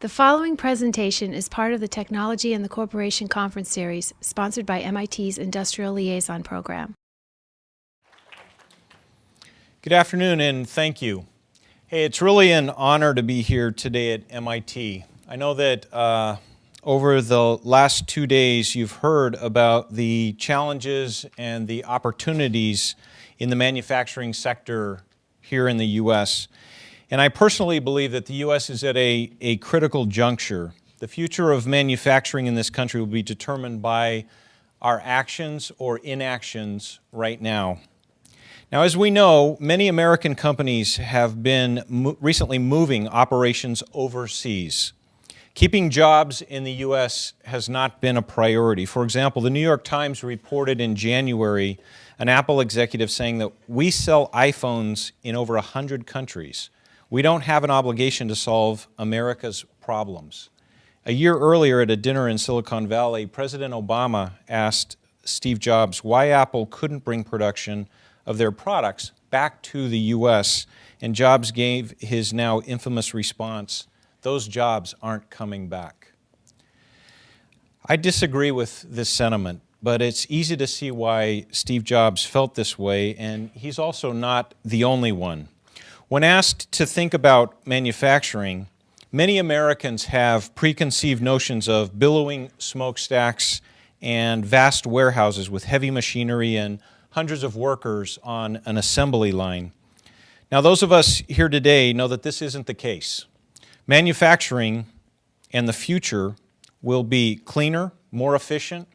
The following presentation is part of the Technology and the Corporation Conference Series, sponsored by MIT's Industrial Liaison Program. Good afternoon and thank you. Hey, it's really an honor to be here today at MIT. I know that over the last 2 days you've heard about the challenges and the opportunities in the manufacturing sector here in the U.S. And I personally believe that the U.S. is at a critical juncture. The future of manufacturing in this country will be determined by our actions or inactions right now. Now, as we know, many American companies have been recently moving operations overseas. Keeping jobs in the U.S. has not been a priority. For example, the New York Times reported in January an Apple executive saying that we sell iPhones in over 100 countries. We don't have an obligation to solve America's problems. A year earlier at a dinner in Silicon Valley, President Obama asked Steve Jobs why Apple couldn't bring production of their products back to the U.S., and Jobs gave his now infamous response, "Those jobs aren't coming back." I disagree with this sentiment, but it's easy to see why Steve Jobs felt this way, and he's also not the only one. When asked to think about manufacturing, many Americans have preconceived notions of billowing smokestacks and vast warehouses with heavy machinery and hundreds of workers on an assembly line. Now, those of us here today know that this isn't the case. Manufacturing and the future will be cleaner, more efficient,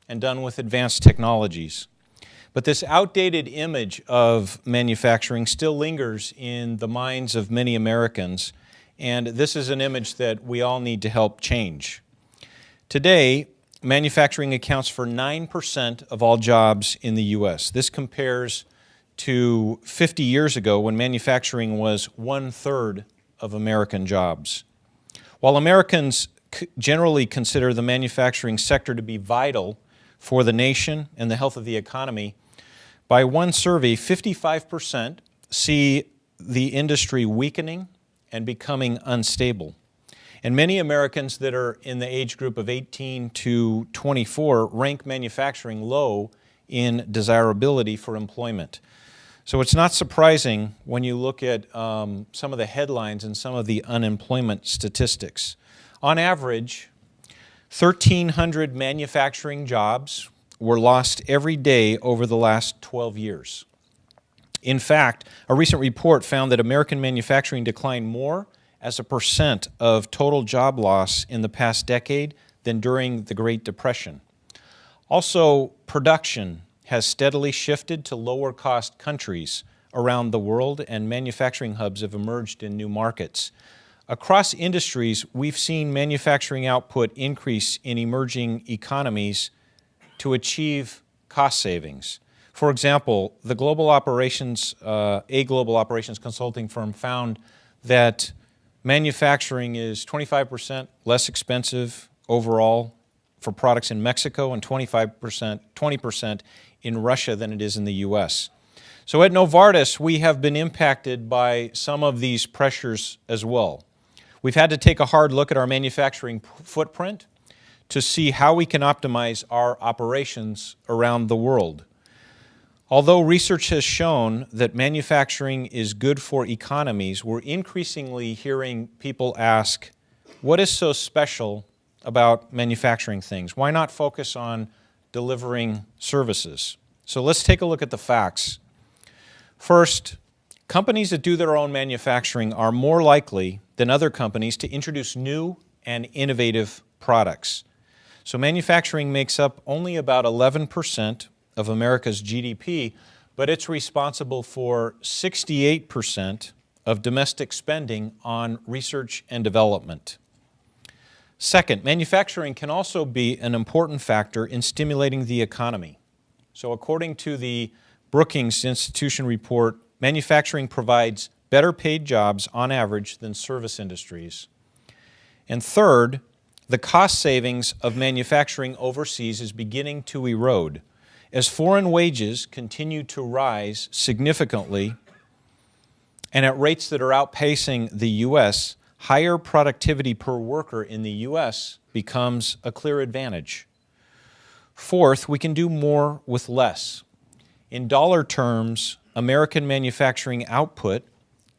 and done with advanced technologies. But this outdated image of manufacturing still lingers in the minds of many Americans, and this is an image that we all need to help change. Today, manufacturing accounts for 9% of all jobs in the U.S. This compares to 50 years ago when manufacturing was 1/3 of American jobs. While Americans generally consider the manufacturing sector to be vital for the nation and the health of the economy, by one survey, 55% see the industry weakening and becoming unstable. And many Americans that are in the age group of 18 to 24 rank manufacturing low in desirability for employment. So it's not surprising when you look at some of the headlines and some of the unemployment statistics. On average, 1,300 manufacturing jobs were lost every day over the last 12 years. In fact, a recent report found that American manufacturing declined more as a percent of total job loss in the past decade than during the Great Depression. Also, production has steadily shifted to lower-cost countries around the world, and manufacturing hubs have emerged in new markets. Across industries, we've seen manufacturing output increase in emerging economies to achieve cost savings. For example, a global operations consulting firm found that manufacturing is 25% less expensive overall for products in Mexico and 20% in Russia than it is in the U.S. So at Novartis, we have been impacted by some of these pressures as well. We've had to take a hard look at our manufacturing footprint to see how we can optimize our operations around the world. Although research has shown that manufacturing is good for economies, we're increasingly hearing people ask, what is so special about manufacturing things? Why not focus on delivering services? So let's take a look at the facts. First, companies that do their own manufacturing are more likely than other companies to introduce new and innovative products. So manufacturing makes up only about 11% of America's GDP, but it's responsible for 68% of domestic spending on research and development. Second, manufacturing can also be an important factor in stimulating the economy. So according to the Brookings Institution report, manufacturing provides better paid jobs on average than service industries. And third, the cost savings of manufacturing overseas is beginning to erode. As foreign wages continue to rise significantly and at rates that are outpacing the U.S., higher productivity per worker in the U.S. becomes a clear advantage. Fourth, we can do more with less. In dollar terms, American manufacturing output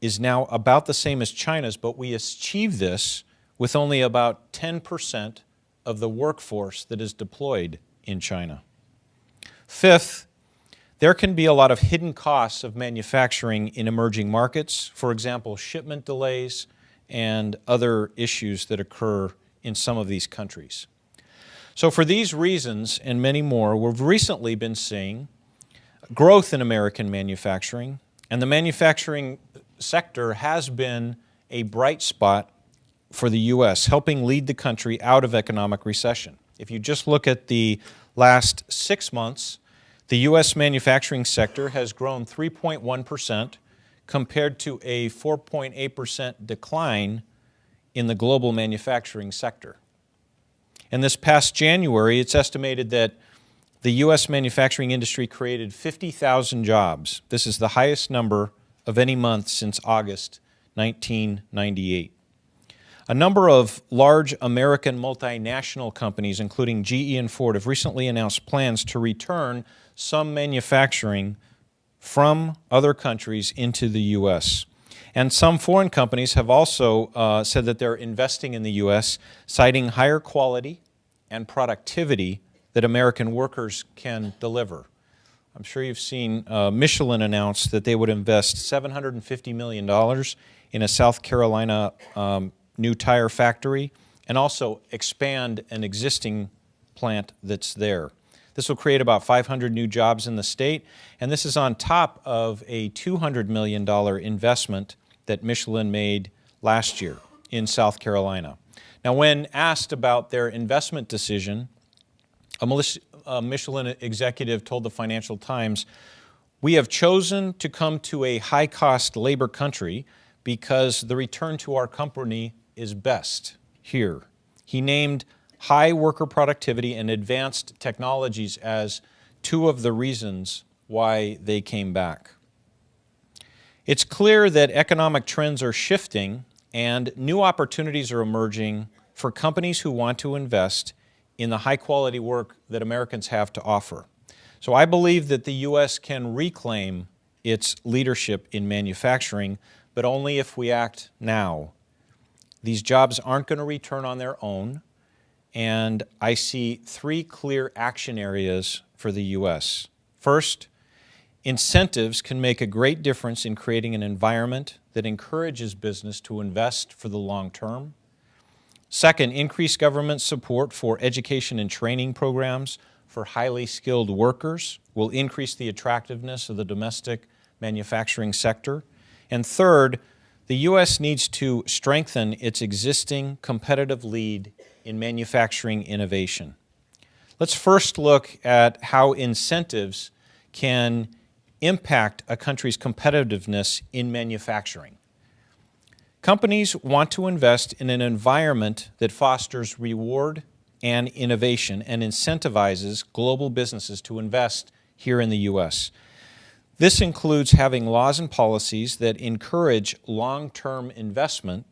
is now about the same as China's, but we achieve this with only about 10% of the workforce that is deployed in China. Fifth, there can be a lot of hidden costs of manufacturing in emerging markets, for example, shipment delays and other issues that occur in some of these countries. So for these reasons and many more, we've recently been seeing growth in American manufacturing, and the manufacturing sector has been a bright spot for the U.S., helping lead the country out of economic recession. If you just look at the last 6 months, the U.S. manufacturing sector has grown 3.1% compared to a 4.8% decline in the global manufacturing sector. And this past January, it's estimated that the U.S. manufacturing industry created 50,000 jobs. This is the highest number of any month since August 1998. A number of large American multinational companies, including GE and Ford, have recently announced plans to return some manufacturing from other countries into the U.S. And some foreign companies have also said that they're investing in the U.S., citing higher quality and productivity that American workers can deliver. I'm sure you've seen Michelin announce that they would invest $750 million in a South Carolina new tire factory and also expand an existing plant that's there. This will create about 500 new jobs in the state, and this is on top of a $200 million investment that Michelin made last year in South Carolina. Now, when asked about their investment decision, a Michelin executive told the Financial Times, "We have chosen to come to a high-cost labor country because the return to our company is best here." He named high worker productivity and advanced technologies as two of the reasons why they came back. It's clear that economic trends are shifting and new opportunities are emerging for companies who want to invest in the high-quality work that Americans have to offer. So I believe that the U.S. can reclaim its leadership in manufacturing, but only if we act now. These jobs aren't going to return on their own, and I see three clear action areas for the U.S. First, incentives can make a great difference in creating an environment that encourages business to invest for the long term. Second, increased government support for education and training programs for highly skilled workers will increase the attractiveness of the domestic manufacturing sector. And third, the U.S. needs to strengthen its existing competitive lead in manufacturing innovation. Let's first look at how incentives can impact a country's competitiveness in manufacturing. Companies want to invest in an environment that fosters reward and innovation and incentivizes global businesses to invest here in the U.S. This includes having laws and policies that encourage long-term investment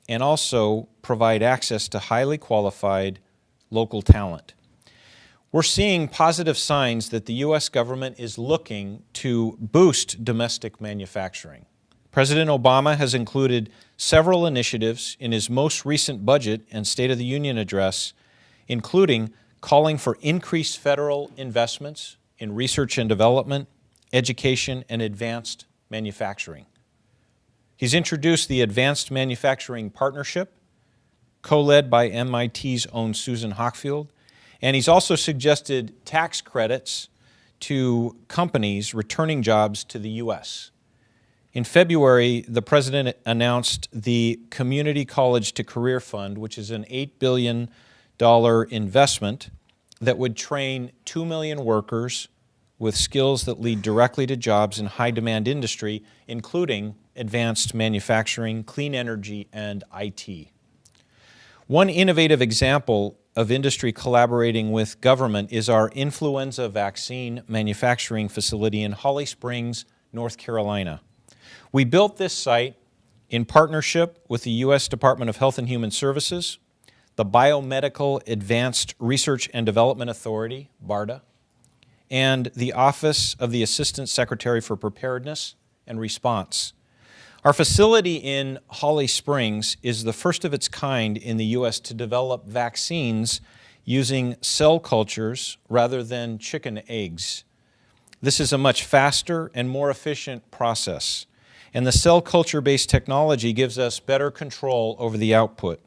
and also provide access to highly qualified local talent. We're seeing positive signs that the U.S. government is looking to boost domestic manufacturing. President Obama has included several initiatives in his most recent budget and State of the Union address, including calling for increased federal investments in research and development, education, and advanced manufacturing. He's introduced the Advanced Manufacturing Partnership, co-led by MIT's own Susan Hockfield, and he's also suggested tax credits to companies returning jobs to the U.S. In February, the President announced the Community College to Career Fund, which is an $8 billion investment that would train 2 million workers with skills that lead directly to jobs in high-demand industry, including advanced manufacturing, clean energy, and IT. One innovative example of industry collaborating with government is our influenza vaccine manufacturing facility in Holly Springs, North Carolina. We built this site in partnership with the U.S. Department of Health and Human Services, the Biomedical Advanced Research and Development Authority, BARDA, and the Office of the Assistant Secretary for Preparedness and Response. Our facility in Holly Springs is the first of its kind in the U.S. to develop vaccines using cell cultures rather than chicken eggs. This is a much faster and more efficient process, and the cell culture-based technology gives us better control over the output.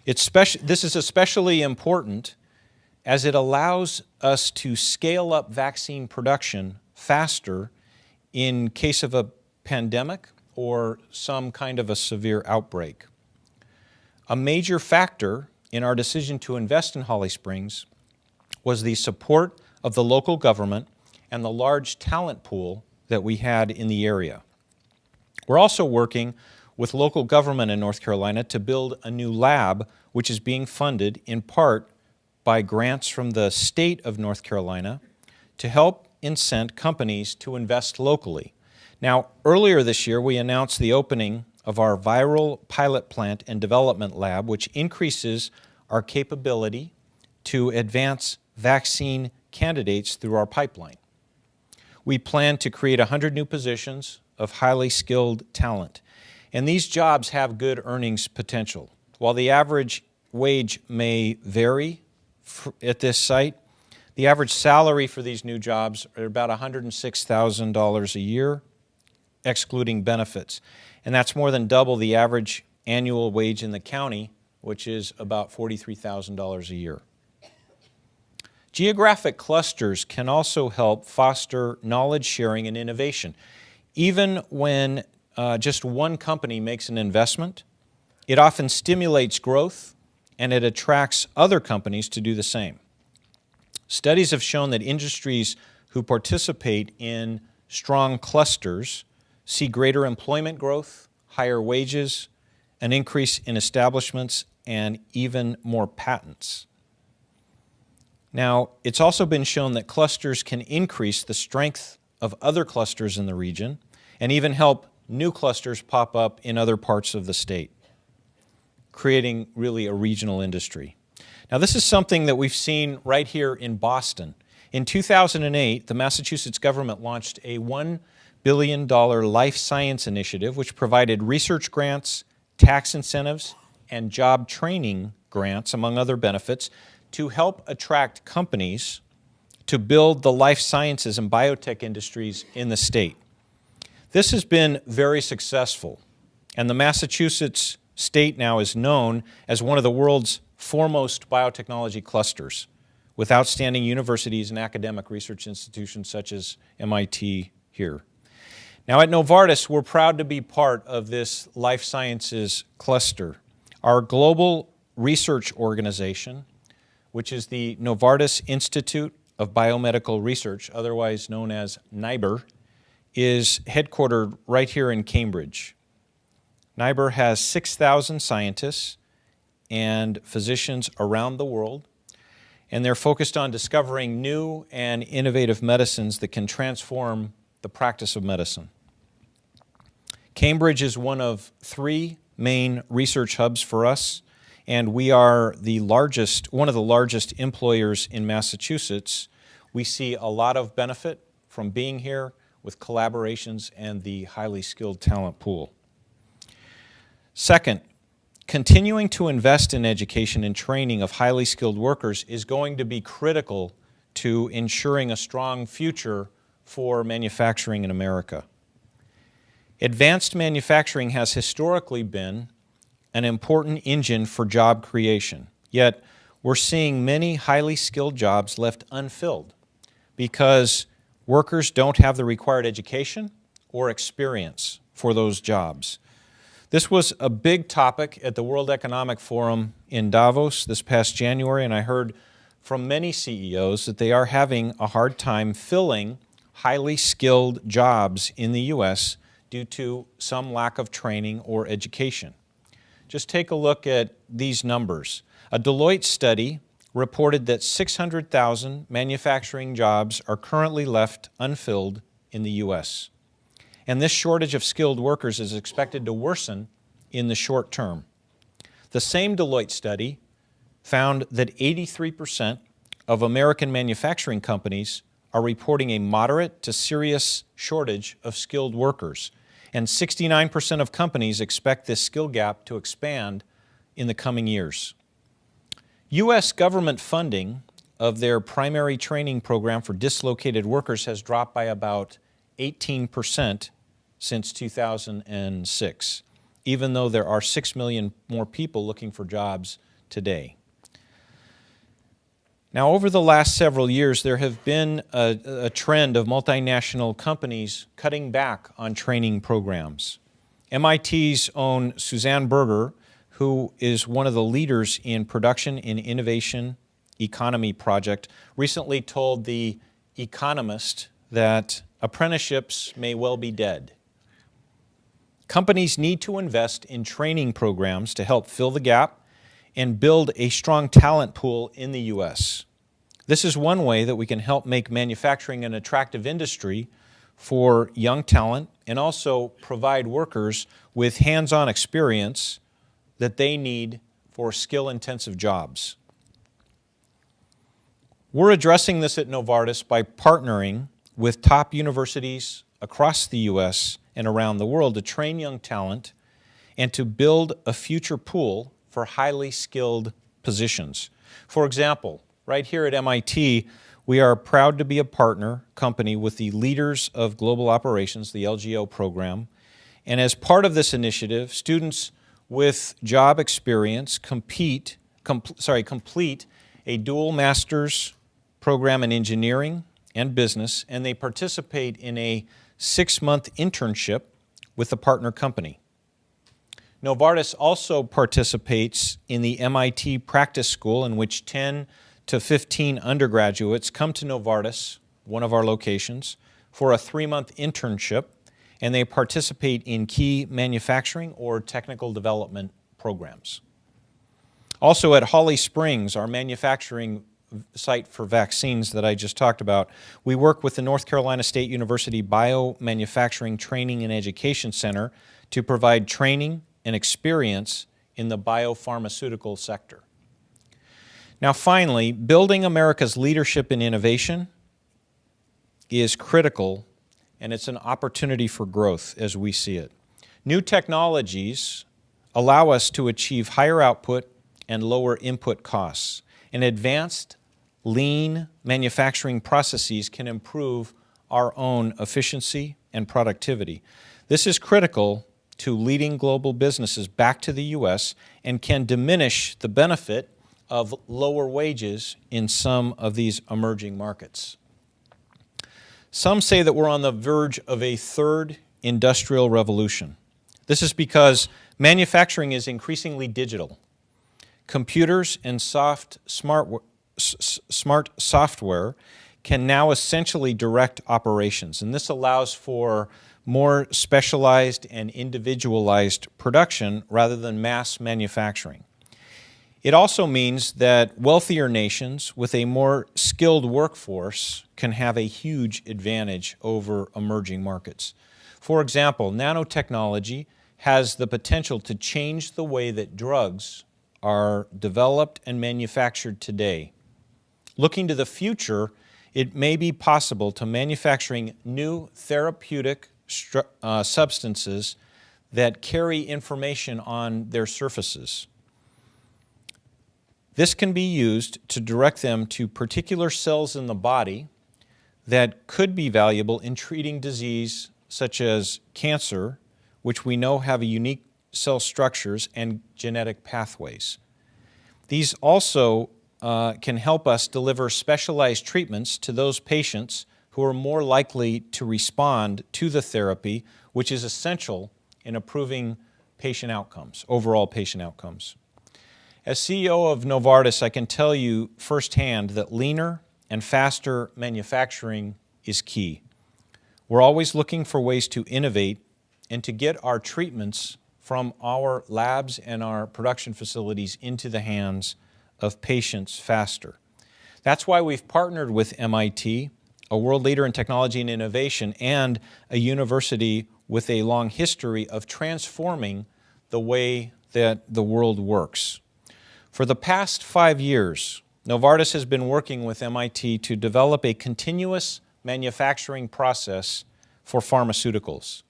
This is especially important as it allows us to scale up vaccine production faster in case of a pandemic or some kind of a severe outbreak. A major factor in our decision to invest in Holly Springs was the support of the local government and the large talent pool that we had in the area. We're also working with local government in North Carolina to build a new lab, which is being funded in part by grants from the state of North Carolina to help incent companies to invest locally. Now, earlier this year, we announced the opening of our viral pilot plant and development lab, which increases our capability to advance vaccine candidates through our pipeline. We plan to create 100 new positions of highly skilled talent, and these jobs have good earnings potential. While the average wage may vary at this site, the average salary for these new jobs are about $106,000 a year, excluding benefits. And that's more than double the average annual wage in the county, which is about $43,000 a year. Geographic clusters can also help foster knowledge sharing and innovation. Even when just one company makes an investment, it often stimulates growth and it attracts other companies to do the same. Studies have shown that industries who participate in strong clusters see greater employment growth, higher wages, an increase in establishments, and even more patents. Now, it's also been shown that clusters can increase the strength of other clusters in the region and even help new clusters pop up in other parts of the state, creating really a regional industry. Now, this is something that we've seen right here in Boston. In 2008, the Massachusetts government launched a $1 billion life science initiative, which provided research grants, tax incentives, and job training grants, among other benefits, to help attract companies to build the life sciences and biotech industries in the state. This has been very successful, and the Massachusetts state now is known as one of the world's foremost biotechnology clusters, with outstanding universities and academic research institutions such as MIT here. Now at Novartis, we're proud to be part of this life sciences cluster. Our global research organization, which is the Novartis Institute of Biomedical Research, otherwise known as NIBR, is headquartered right here in Cambridge. NIBR has 6,000 scientists and physicians around the world, and they're focused on discovering new and innovative medicines that can transform the practice of medicine. Cambridge is one of 3 main research hubs for us, and we are one of the largest employers in Massachusetts. We see a lot of benefit from being here with collaborations and the highly skilled talent pool. Second, continuing to invest in education and training of highly skilled workers is going to be critical to ensuring a strong future for manufacturing in America. Advanced manufacturing has historically been an important engine for job creation, yet we're seeing many highly skilled jobs left unfilled because workers don't have the required education or experience for those jobs. This was a big topic at the World Economic Forum in Davos this past January, and I heard from many CEOs that they are having a hard time filling highly skilled jobs in the U.S. due to some lack of training or education. Just take a look at these numbers. A Deloitte study reported that 600,000 manufacturing jobs are currently left unfilled in the U.S. and this shortage of skilled workers is expected to worsen in the short term. The same Deloitte study found that 83% of American manufacturing companies are reporting a moderate to serious shortage of skilled workers, and 69% of companies expect this skill gap to expand in the coming years. U.S. government funding of their primary training program for dislocated workers has dropped by about 18% since 2006, even though there are 6 million more people looking for jobs today. Now, over the last several years, there have been a trend of multinational companies cutting back on training programs. MIT's own Suzanne Berger, who is one of the leaders in Production in Innovation Economy Project, recently told The Economist that apprenticeships may well be dead. Companies need to invest in training programs to help fill the gap and build a strong talent pool in the U.S. This is one way that we can help make manufacturing an attractive industry for young talent and also provide workers with hands-on experience that they need for skill-intensive jobs. We're addressing this at Novartis by partnering with top universities across the U.S. and around the world to train young talent and to build a future pool for highly skilled positions. For example, right here at MIT, we are proud to be a partner company with the Leaders of Global Operations, the LGO program. And as part of this initiative, students with job experience complete a dual master's program in engineering and business, and they participate in a 6-month internship with a partner company. Novartis also participates in the MIT Practice School, in which 10 to 15 undergraduates come to Novartis, one of our locations, for a 3-month internship, and they participate in key manufacturing or technical development programs. Also at Holly Springs, our manufacturing site for vaccines that I just talked about, we work with the North Carolina State University Biomanufacturing Training and Education Center to provide training and experience in the biopharmaceutical sector. Now finally, building America's leadership in innovation is critical, and it's an opportunity for growth as we see it. New technologies allow us to achieve higher output and lower input costs, and advanced lean manufacturing processes can improve our own efficiency and productivity. This is critical to leading global businesses back to the U.S. and can diminish the benefit of lower wages in some of these emerging markets. Some say that we're on the verge of a third industrial revolution. This is because manufacturing is increasingly digital. Computers and smart software can now essentially direct operations, and this allows for more specialized and individualized production rather than mass manufacturing. It also means that wealthier nations with a more skilled workforce can have a huge advantage over emerging markets. For example, nanotechnology has the potential to change the way that drugs are developed and manufactured today. Looking to the future, it may be possible to manufacturing new therapeutic substances that carry information on their surfaces. This can be used to direct them to particular cells in the body that could be valuable in treating disease such as cancer, which we know have unique cell structures and genetic pathways. These also can help us deliver specialized treatments to those patients who are more likely to respond to the therapy, which is essential in improving patient outcomes, overall patient outcomes. As CEO of Novartis, I can tell you firsthand that leaner and faster manufacturing is key. We're always looking for ways to innovate and to get our treatments from our labs and our production facilities into the hands of patients faster. That's why we've partnered with MIT, a world leader in technology and innovation, and a university with a long history of transforming the way that the world works. For the past 5 years, Novartis has been working with MIT to develop a continuous manufacturing process for pharmaceuticals.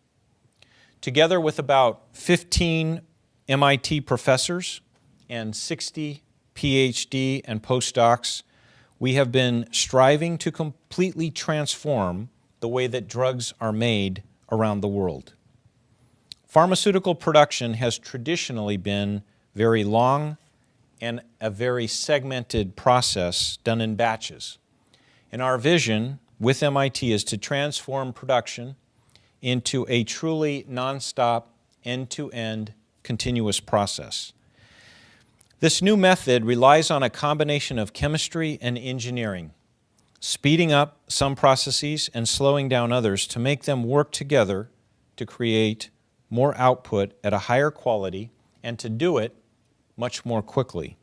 Together with about 15 MIT professors and 60 PhD and postdocs, we have been striving to completely transform the way that drugs are made around the world. Pharmaceutical production has traditionally been very long and a very segmented process done in batches. And our vision with MIT is to transform production into a truly nonstop, end-to-end, continuous process. This new method relies on a combination of chemistry and engineering, speeding up some processes and slowing down others to make them work together to create more output at a higher quality and to do it much more quickly.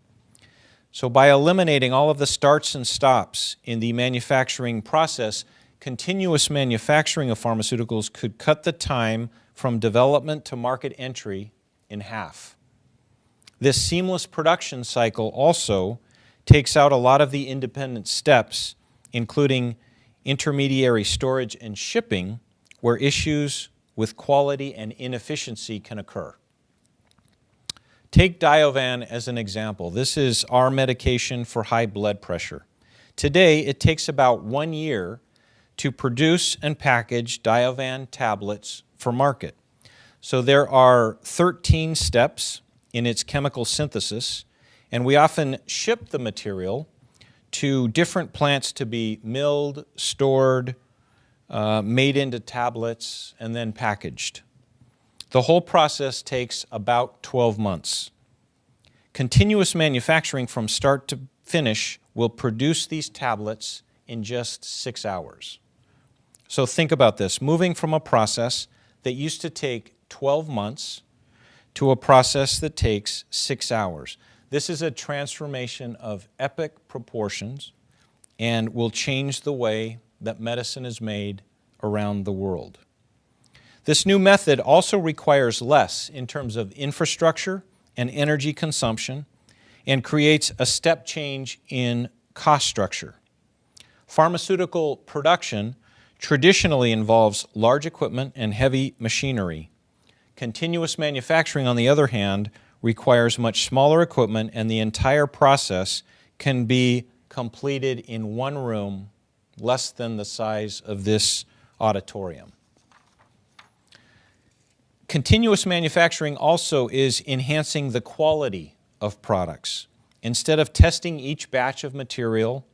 So by eliminating all of the starts and stops in the manufacturing process, continuous manufacturing of pharmaceuticals could cut the time from development to market entry in half. This seamless production cycle also takes out a lot of the independent steps, including intermediary storage and shipping, where issues with quality and inefficiency can occur. Take Diovan as an example. This is our medication for high blood pressure. Today, it takes about 1 year to produce and package Diovan tablets for market. So there are 13 steps in its chemical synthesis, and we often ship the material to different plants to be milled, stored, made into tablets, and then packaged. The whole process takes about 12 months. Continuous manufacturing from start to finish will produce these tablets in just 6 hours. So think about this, moving from a process that used to take 12 months to a process that takes 6 hours. This is a transformation of epic proportions and will change the way that medicine is made around the world. This new method also requires less in terms of infrastructure and energy consumption and creates a step change in cost structure. Pharmaceutical production traditionally involves large equipment and heavy machinery. Continuous manufacturing, on the other hand, requires much smaller equipment, and the entire process can be completed in one room, less than the size of this auditorium. Continuous manufacturing also is enhancing the quality of products. Instead of testing each batch of material,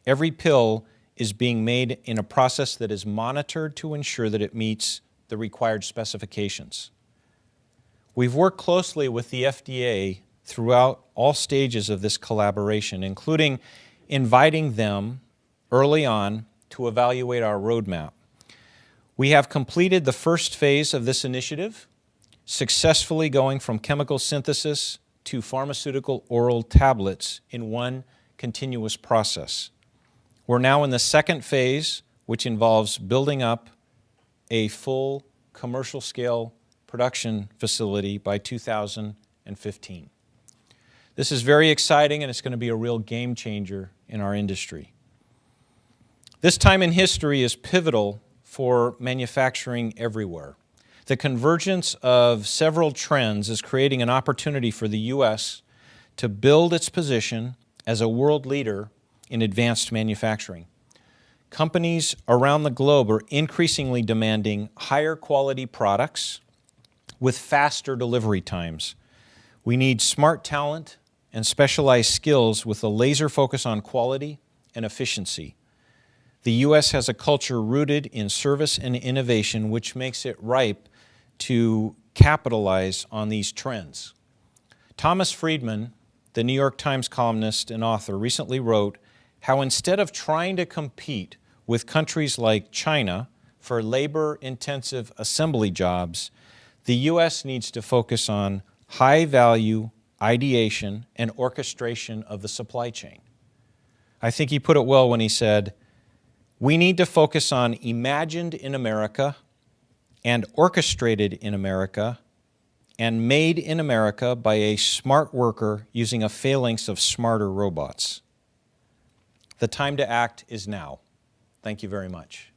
every pill is being made in a process that is monitored to ensure that it meets the required specifications. We've worked closely with the FDA throughout all stages of this collaboration, including inviting them early on to evaluate our roadmap. We have completed the first phase of this initiative, successfully going from chemical synthesis to pharmaceutical oral tablets in one continuous process. We're now in the second phase, which involves building up a full commercial scale production facility by 2015. This is very exciting, and it's going to be a real game changer in our industry. This time in history is pivotal for manufacturing everywhere. The convergence of several trends is creating an opportunity for the U.S. to build its position as a world leader in advanced manufacturing. Companies around the globe are increasingly demanding higher quality products with faster delivery times. We need smart talent and specialized skills with a laser focus on quality and efficiency. The U.S. has a culture rooted in service and innovation, which makes it ripe to capitalize on these trends. Thomas Friedman, the New York Times columnist and author, recently wrote how instead of trying to compete with countries like China for labor-intensive assembly jobs, the U.S. needs to focus on high-value ideation and orchestration of the supply chain. I think he put it well when he said, "We need to focus on imagined in America, and orchestrated in America and made in America by a smart worker using a phalanx of smarter robots. The time to act is now. Thank you very much.